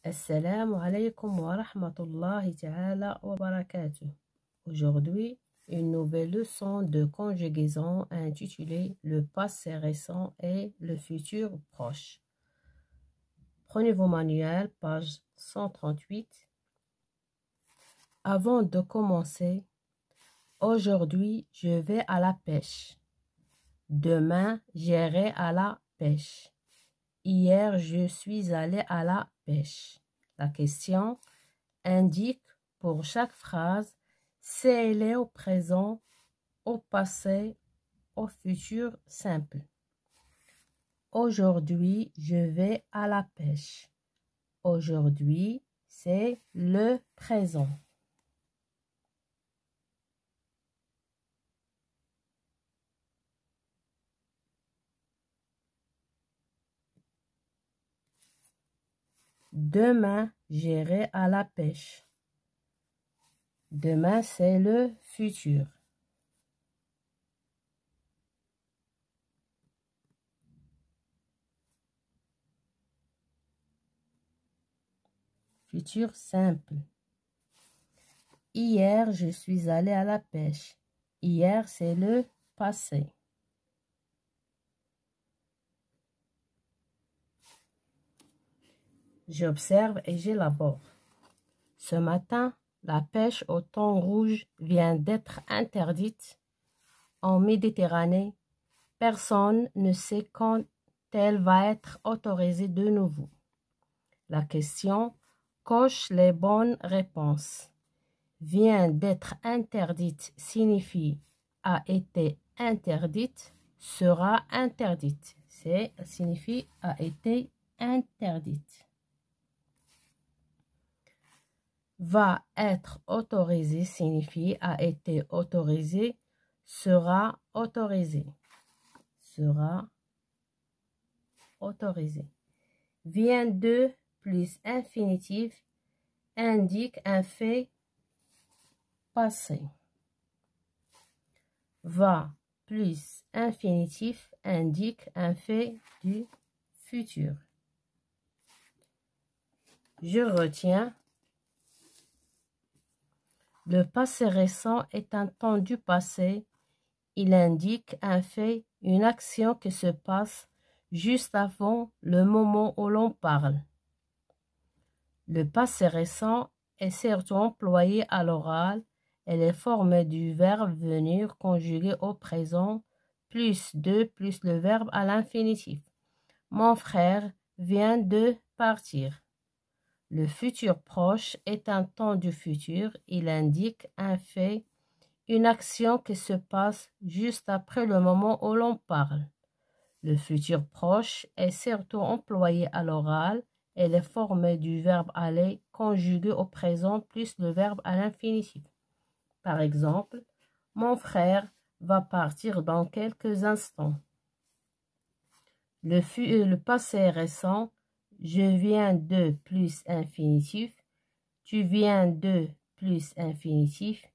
Assalamu alaikum wa rahmatullahi ta'ala wa barakatuh. Aujourd'hui, une nouvelle leçon de conjugaison intitulée Le passé récent et le futur proche. Prenez vos manuels, page 138. Avant de commencer, aujourd'hui, je vais à la pêche. Demain, j'irai à la pêche. Hier, je suis allé à la pêche. La question indique pour chaque phrase si elle est au présent, au passé, au futur simple. Aujourd'hui, je vais à la pêche. Aujourd'hui, c'est le présent. Demain, j'irai à la pêche. Demain, c'est le futur. Futur simple. Hier, je suis allé à la pêche. Hier, c'est le passé. J'observe et j'élabore. Ce matin, la pêche au thon rouge vient d'être interdite en Méditerranée. Personne ne sait quand elle va être autorisée de nouveau. La question coche les bonnes réponses. Vient d'être interdite signifie a été interdite, sera interdite. C'est signifie a été interdite. Va être autorisé signifie a été autorisé, sera autorisé. Sera autorisé. Vient de plus infinitif indique un fait passé. Va plus infinitif indique un fait du futur. Je retiens. Le passé récent est un temps du passé. Il indique un fait, une action qui se passe juste avant le moment où l'on parle. Le passé récent est surtout employé à l'oral. Elle est formée du verbe venir conjugué au présent, plus de, plus le verbe à l'infinitif. Mon frère vient de partir. Le futur proche est un temps du futur. Il indique un fait, une action qui se passe juste après le moment où l'on parle. Le futur proche est surtout employé à l'oral. Elle est formée du verbe aller conjugué au présent plus le verbe à l'infinitif. Par exemple, mon frère va partir dans quelques instants. Le passé récent, je viens de plus infinitif, tu viens de plus infinitif,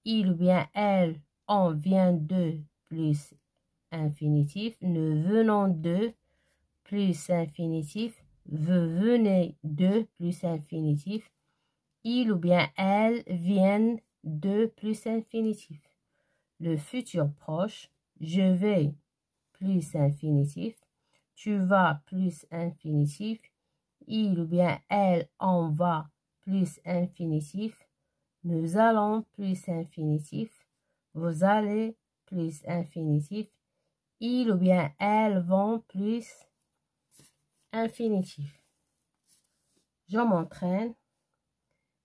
il ou bien elle, on vient de plus infinitif, nous venons de plus infinitif, vous venez de plus infinitif, il ou bien elle viennent de plus infinitif. Le futur proche, je vais plus infinitif, tu vas plus infinitif, il ou bien elle, on va plus infinitif, nous allons plus infinitif, vous allez plus infinitif, il ou bien elles vont plus infinitif. Je m'entraîne.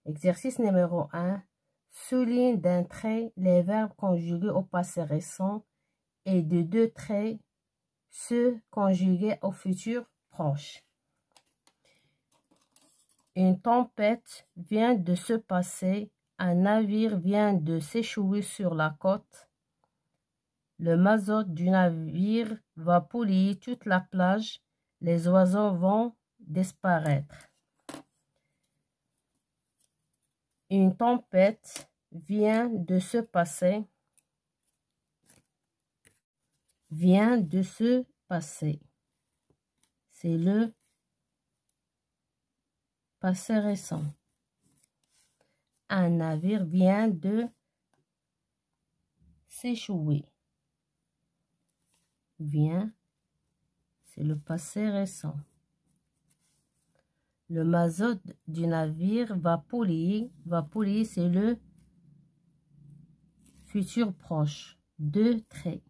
Exercice numéro 1. Souligne d'un trait les verbes conjugués au passé récent et de 2 traits ceux conjugués au futur proche. Une tempête vient de se passer. Un navire vient de s'échouer sur la côte. Le mazout du navire va polluer toute la plage. Les oiseaux vont disparaître. Une tempête vient de se passer. Vient de se passer. C'est le passé récent. Un navire vient de s'échouer. Vient, c'est le passé récent. Le mazout du navire va polluer. Va polluer, c'est le futur proche. 2 traits.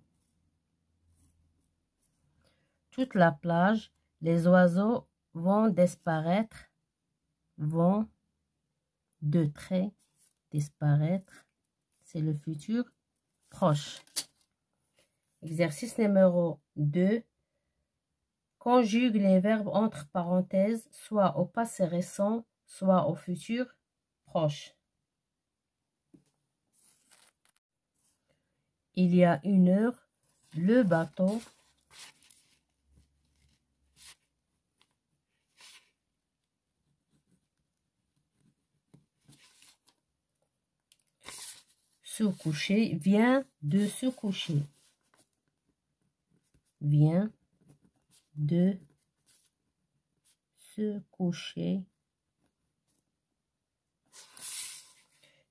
Toute la plage, les oiseaux vont disparaître. Vont, 2 traits, disparaître. C'est le futur proche. Exercice numéro 2. Conjugue les verbes entre parenthèses, soit au passé récent, soit au futur proche. Il y a 1 heure, le bateau se coucher, vient de se coucher. Vient de se coucher.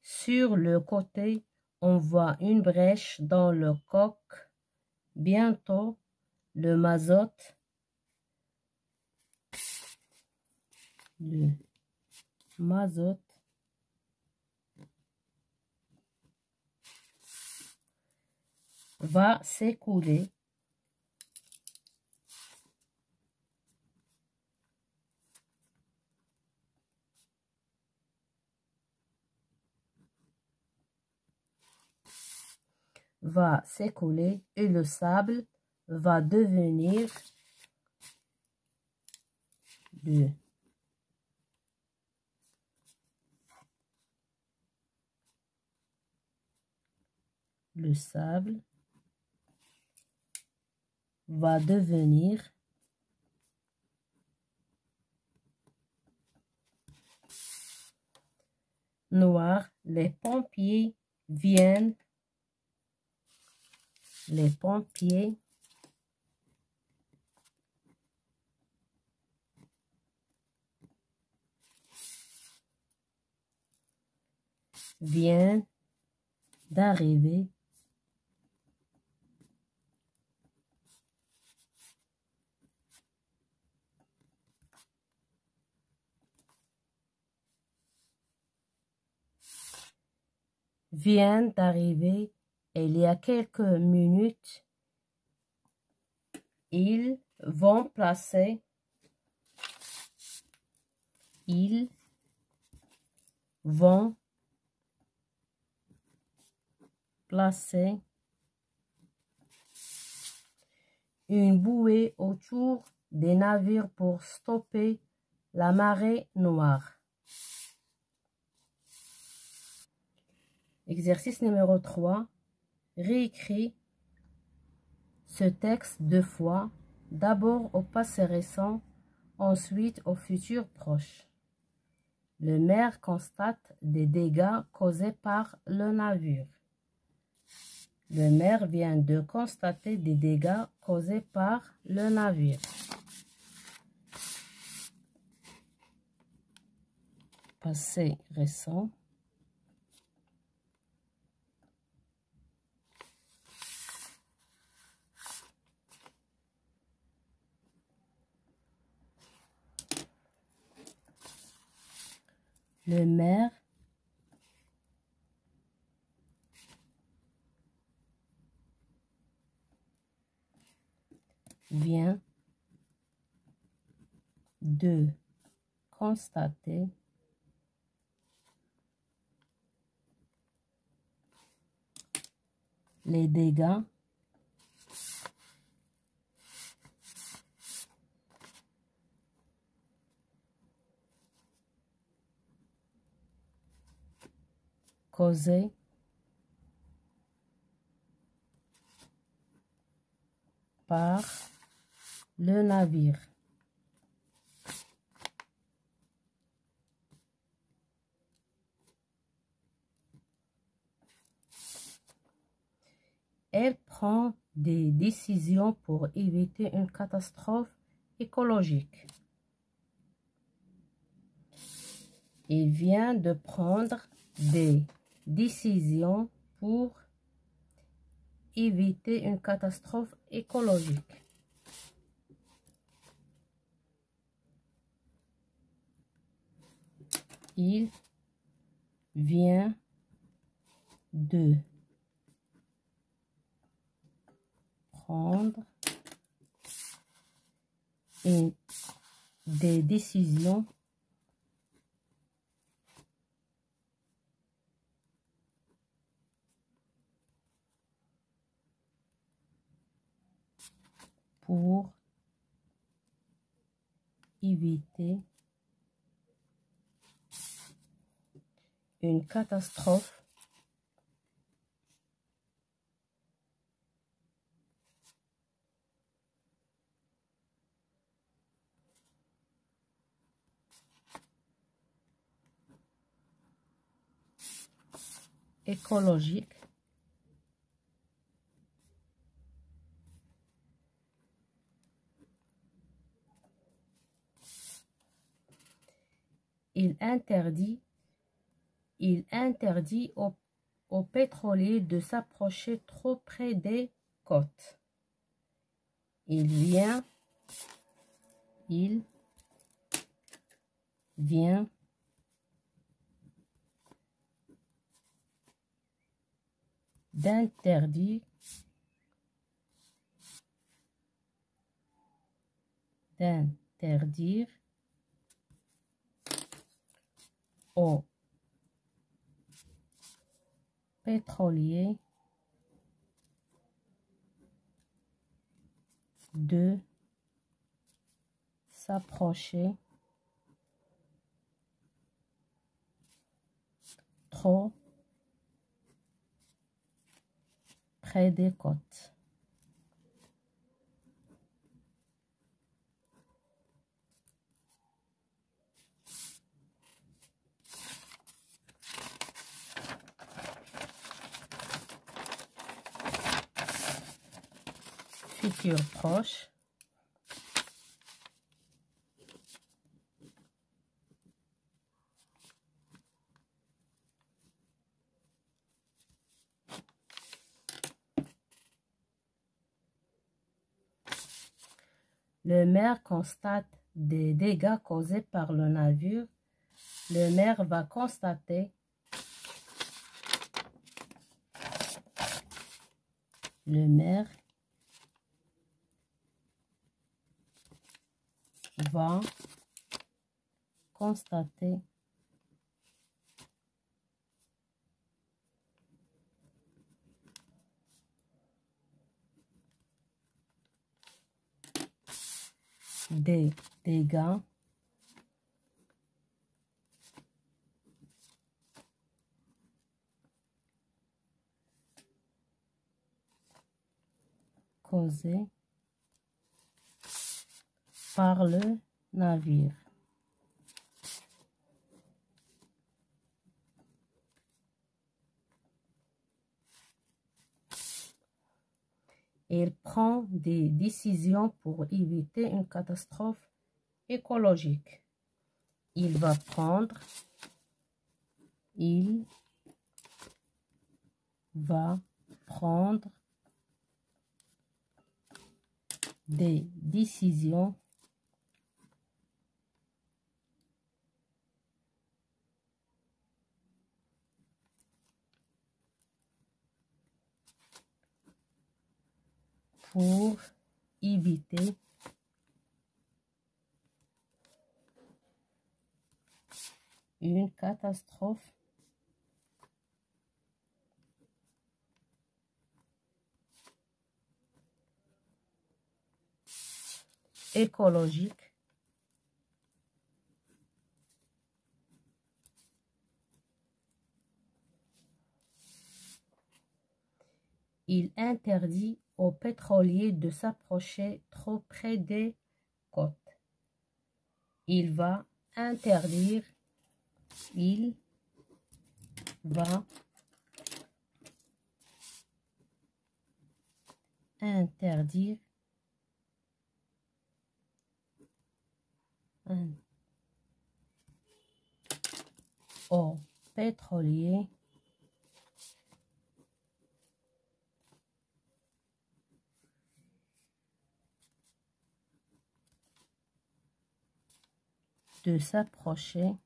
Sur le côté, on voit une brèche dans le coq. Bientôt, le mazout va s'écouler. Va s'écouler et le sable va devenir le sable va devenir noir. Les pompiers viennent. Les pompiers viennent d'arriver. Viennent d'arriver il y a quelques minutes. Ils vont placer. Ils vont placer une bouée autour des navires pour stopper la marée noire. Exercice numéro 3. Réécris ce texte 2 fois, d'abord au passé récent, ensuite au futur proche. Le maire constate des dégâts causés par le navire. Le maire vient de constater des dégâts causés par le navire. Passé récent. Le maire vient de constater les dégâts causés par le navire. Elle prend des décisions pour éviter une catastrophe écologique. Il vient de prendre des décisions pour éviter une catastrophe écologique. Il vient de prendre des décisions pour éviter une catastrophe écologique. Il interdit aux pétroliers de s'approcher trop près des côtes. Il vient d'interdire aux pétroliers de s'approcher trop près des côtes. Futur proche. Le maire constate des dégâts causés par le navire. Le maire va constater des dégâts causés par le navire. Il prend des décisions pour éviter une catastrophe écologique. Il va prendre des décisions pour éviter une catastrophe écologique. Il interdit aux pétroliers de s'approcher trop près des côtes. Il va interdire au pétrolier de s'approcher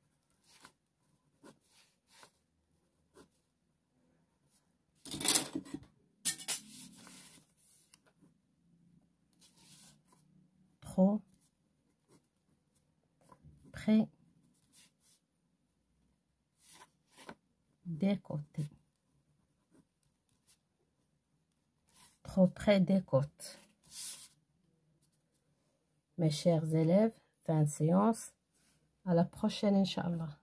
trop près des côtés. Trop près des côtes. Mes chers élèves, fin de séance. À la prochaine, Inch'Allah.